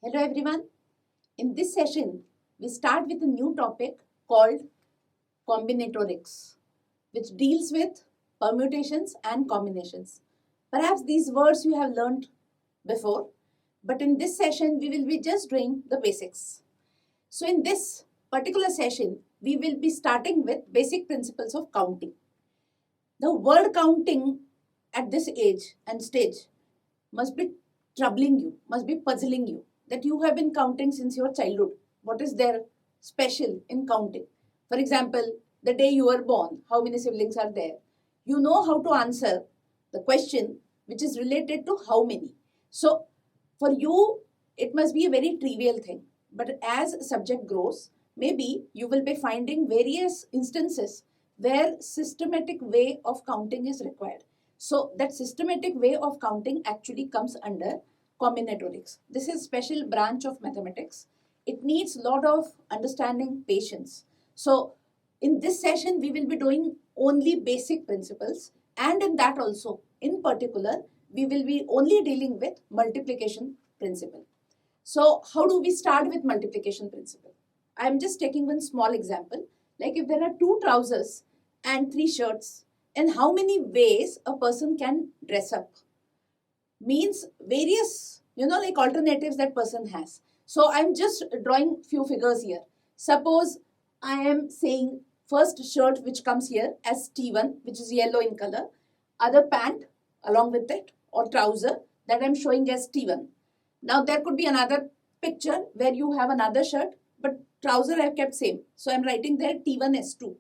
Hello everyone. In this session, we start with a new topic called combinatorics, which deals with permutations and combinations. Perhaps these words you have learned before, but in this session, we will be just doing the basics. So, in this particular session, we will be starting with basic principles of counting. The word counting at this age and stage must be troubling you, must be puzzling you, that you have been counting since your childhood. What is there special in counting? For example, the day you were born, how many siblings are there? You know how to answer the question which is related to how many. So, for you, it must be a very trivial thing. But as subject grows, maybe you will be finding various instances where systematic way of counting is required. So that systematic way of counting actually comes under combinatorics. This is special branch of mathematics. It needs a lot of understanding, patience. So in this session, we will be doing only basic principles, and in that also, in particular, we will be only dealing with multiplication principle. So how do we start with multiplication principle? I am just taking one small example. Like if there are two trousers and three shirts, and how many ways a person can dress up means various, like alternatives that person has. So I'm just drawing few figures here. Suppose I am saying first shirt which comes here as T1, which is yellow in color, other pant along with it or trouser that I'm showing as T1. Now there could be another picture where you have another shirt, but trouser I've kept same. So I'm writing there T1S2.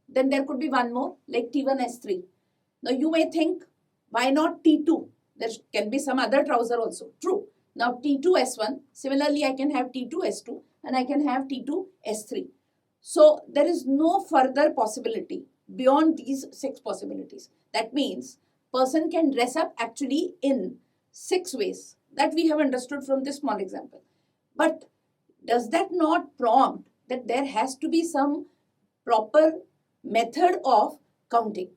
Then there could be one more like T1S3. Now you may think, why not T2? There can be some other trouser also. True. Now T2S1. Similarly, I can have T2S2 and I can have T2S3. So there is no further possibility beyond these six possibilities. That means person can dress up actually in six ways that we have understood from this small example. But does that not prompt that there has to be some proper method of counting,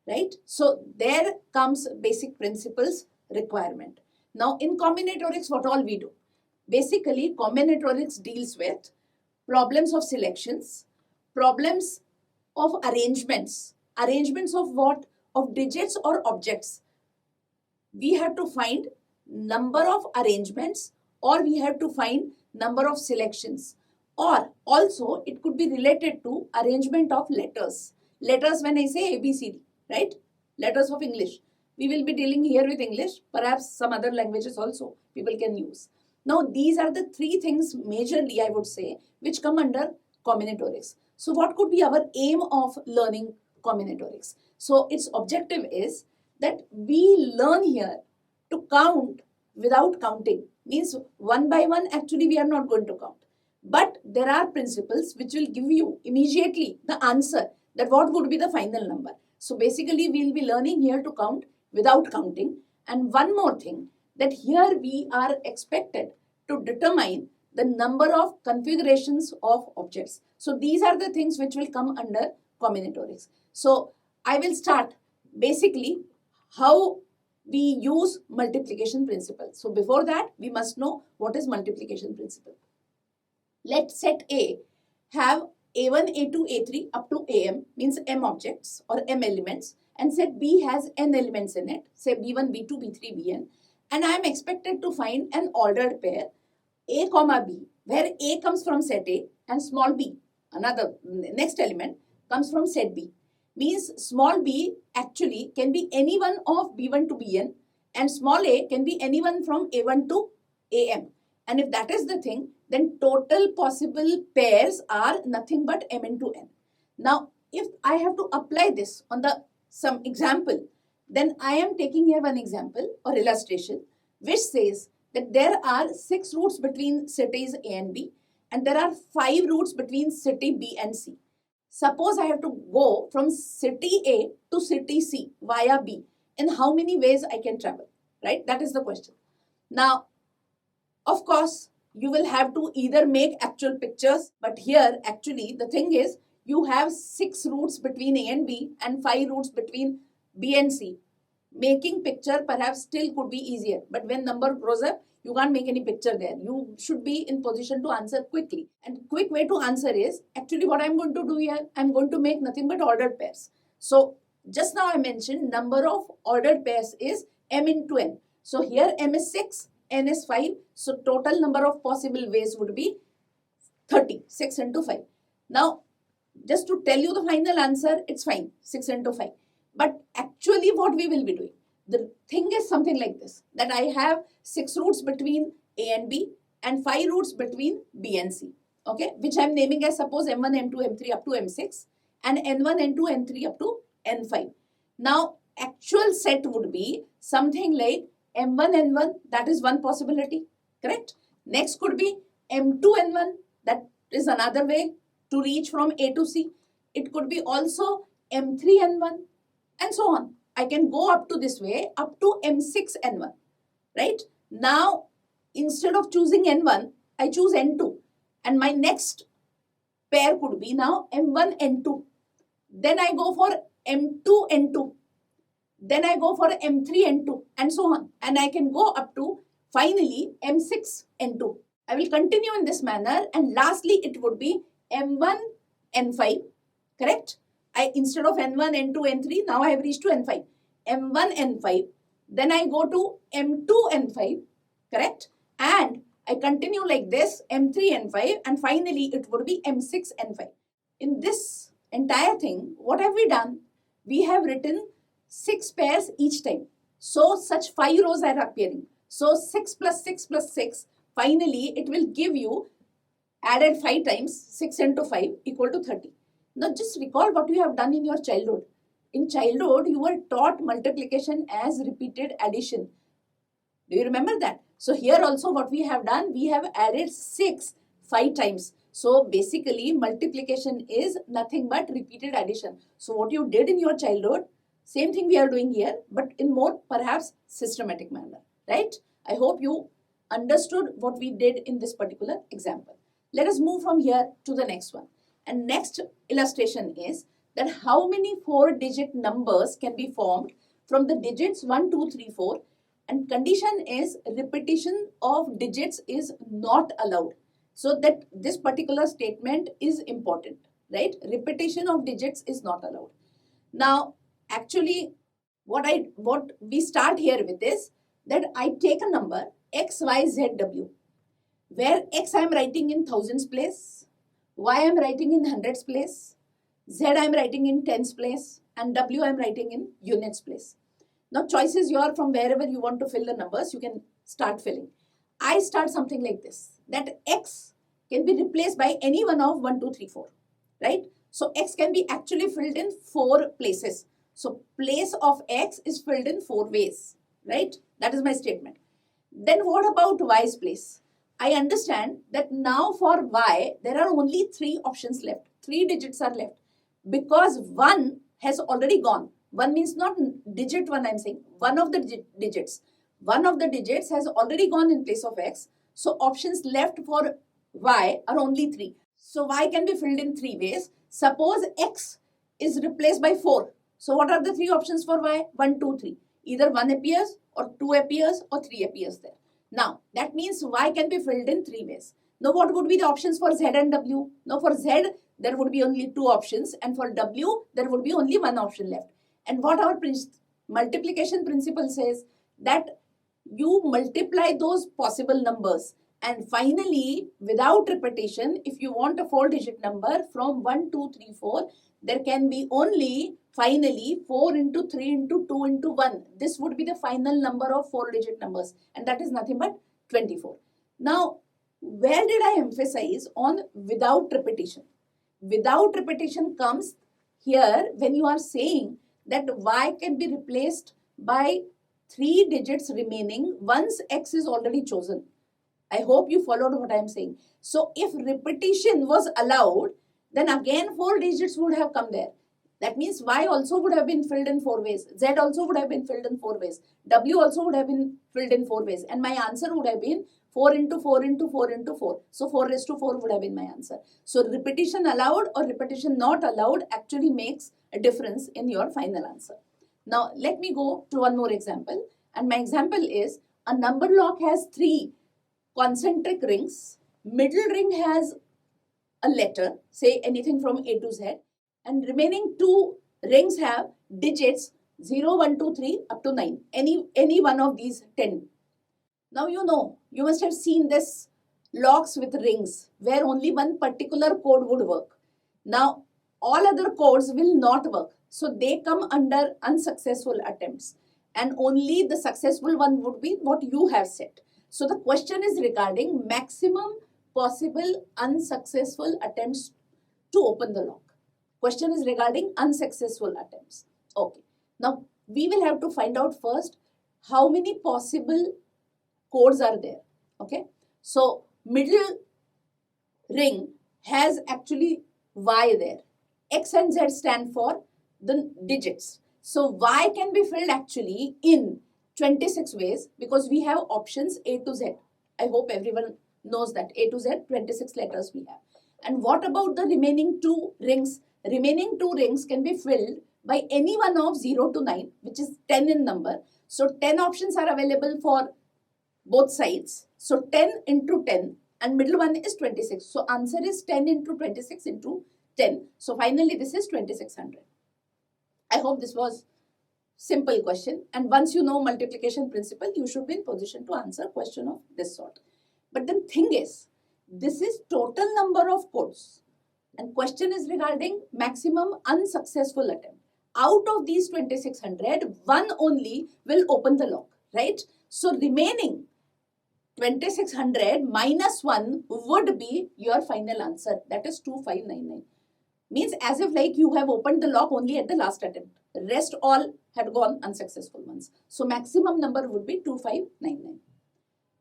right? So there comes basic principles requirement. Now in combinatorics, what all we do? Basically, combinatorics deals with problems of selections, problems of arrangements. Arrangements of what? Of digits or objects. We have to find number of arrangements, or we have to find number of selections, or also it could be related to arrangement of letters. Letters, when I say ABCD, right? Letters of English. We will be dealing here with English, perhaps some other languages also people can use. Now these are the three things majorly, I would say, which come under combinatorics. So what could be our aim of learning combinatorics? So its objective is that we learn here to count without counting. Means one by one actually we are not going to count. But there are principles which will give you immediately the answer that what would be the final number. So basically we will be learning here to count without counting. And one more thing, that here we are expected to determine the number of configurations of objects. So these are the things which will come under combinatorics. So I will start basically how we use multiplication principle. So before that, we must know what is multiplication principle. Let set A have A1, A2, A3 up to AM, means M objects or M elements, and set B has N elements in it, say B1, B2, B3, Bn, and I am expected to find an ordered pair A comma B, where A comes from set A and small b, another next element, comes from set B. Means small b actually can be any one of B1 to Bn, and small a can be anyone from A1 to Am. And if that is the thing, then total possible pairs are nothing but M into N. Now, if I have to apply this on some example, then I am taking here one example or illustration which says that there are 6 routes between cities A and B, and there are 5 routes between city B and C. Suppose I have to go from city A to city C via B. In how many ways I can travel, right? That is the question. Now, of course, you will have to either make actual pictures, but here actually the thing is you have 6 routes between A and B and 5 routes between B and C. Making picture perhaps still could be easier, but when number grows up, You can't make any picture there. You should be in position to answer quickly. And quick way to answer is, actually what I'm going to do here, I'm going to make nothing but ordered pairs. So just now I mentioned number of ordered pairs is m into n. So here m is 6, n is 5. So total number of possible ways would be 30, 6 into 5. Now, just to tell you the final answer, it's fine, 6 into 5. But actually what we will be doing, the thing is something like this, that I have 6 roots between A and B and 5 roots between B and C, okay, which I'm naming as suppose M1, M2, M3 up to M6 and N1, N2, N3 up to N5. Now, actual set would be something like M1, N1, that is one possibility, correct? Next could be M2, N1, that is another way to reach from A to C. It could be also M3, N1 and so on. I can go up to this way, up to M6, N1, right? Now, instead of choosing N1, I choose N2. And my next pair could be now M1, N2. Then I go for M2, N2. Then I go for M3, N2 and so on. And I can go up to finally M6, N2. I will continue in this manner and lastly it would be M1, N5, correct? Instead of N1, N2, N3, now I have reached to N5. M1, N5, then I go to M2, N5, correct? And I continue like this, M3, N5, and finally it would be M6, N5. In this entire thing, what have we done? We have written 6 pairs each time. So such 5 rows are appearing. So 6 plus 6 plus 6, finally it will give you added 5 times 6 into 5 equal to 30. Now just recall what you have done in your childhood. In childhood, you were taught multiplication as repeated addition. Do you remember that? So here also what we have done, we have added 6 5 times. So basically multiplication is nothing but repeated addition. So what you did in your childhood, same thing we are doing here, but in more perhaps systematic manner, right? I hope you understood what we did in this particular example. Let us move from here to the next one. And next illustration is that how many 4-digit numbers can be formed from the digits 1, 2, 3, 4, and condition is repetition of digits is not allowed. So that this particular statement is important, right? Repetition of digits is not allowed. Now, actually, what we start here with is that I take a number x, y, z, w, where x I am writing in thousands place, y I am writing in hundreds place, z I am writing in tens place, and w I am writing in units place. Now, choice is yours from wherever you want to fill the numbers, you can start filling. I start something like this, that x can be replaced by any one of 1, 2, 3, 4, right? So, x can be actually filled in 4 places. So, place of x is filled in 4 ways, right? That is my statement. Then what about y's place? I understand that now for y, there are only 3 options left. 3 digits are left because 1 has already gone. 1 means not digit 1, I'm saying one of the digits. One of the digits has already gone in place of x. So options left for y are only 3. So y can be filled in 3 ways. Suppose x is replaced by 4. So what are the 3 options for y? 1, 2, 3. Either 1 appears or 2 appears or 3 appears there. Now that means y can be filled in 3 ways. Now what would be the options for z and w? Now for z there would be only 2 options and for w there would be only 1 option left. And what our multiplication principle says, that you multiply those possible numbers and finally without repetition, if you want a 4-digit number from 1, 2, 3, 4, there can be only finally 4 into 3 into 2 into 1. This would be the final number of 4-digit numbers and that is nothing but 24. Now, where did I emphasize on without repetition? Without repetition comes here when you are saying that y can be replaced by 3 digits remaining once x is already chosen. I hope you followed what I am saying. So if repetition was allowed, then again 4 digits would have come there. That means y also would have been filled in 4 ways. Z also would have been filled in 4 ways. W also would have been filled in 4 ways. And my answer would have been 4 into 4 into 4 into 4. So 4 raised to 4 would have been my answer. So repetition allowed or repetition not allowed actually makes a difference in your final answer. Now let me go to one more example. And my example is a number lock has 3 concentric rings. Middle ring has a letter, say anything from A to Z, and remaining two rings have digits 0, 1, 2, 3 up to 9. Any one of these 10. Now you must have seen this locks with rings where only one particular code would work. Now all other codes will not work. So they come under unsuccessful attempts, and only the successful one would be what you have set. So the question is regarding maximum possible unsuccessful attempts to open the lock. Question is regarding unsuccessful attempts. Okay. Now we will have to find out first how many possible codes are there. Okay. So middle ring has actually Y there. X and Z stand for the digits. So Y can be filled actually in 26 ways because we have options A to Z. I hope everyone knows that A to Z, 26 letters we have. And what about the remaining two rings? Remaining two rings can be filled by any one of 0 to 9, which is 10 in number. So 10 options are available for both sides. So 10 into 10 and middle one is 26. So answer is 10 into 26 into 10. So finally this is 2600. I hope this was simple question, and once you know multiplication principle, you should be in position to answer question of this sort. But the thing is, this is total number of codes, and question is regarding maximum unsuccessful attempt. Out of these 2600, one only will open the lock, right? So remaining 2600 minus 1 would be your final answer, that is 2599. Means as if like you have opened the lock only at the last attempt. The rest all had gone unsuccessful ones. So maximum number would be 2599.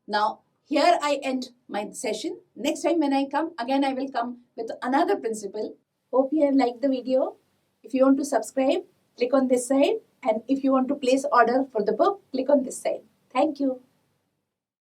Now here I end my session. Next time when I come, again I will come with another principle. Hope you have liked the video. If you want to subscribe, click on this side. And if you want to place order for the book, click on this side. Thank you.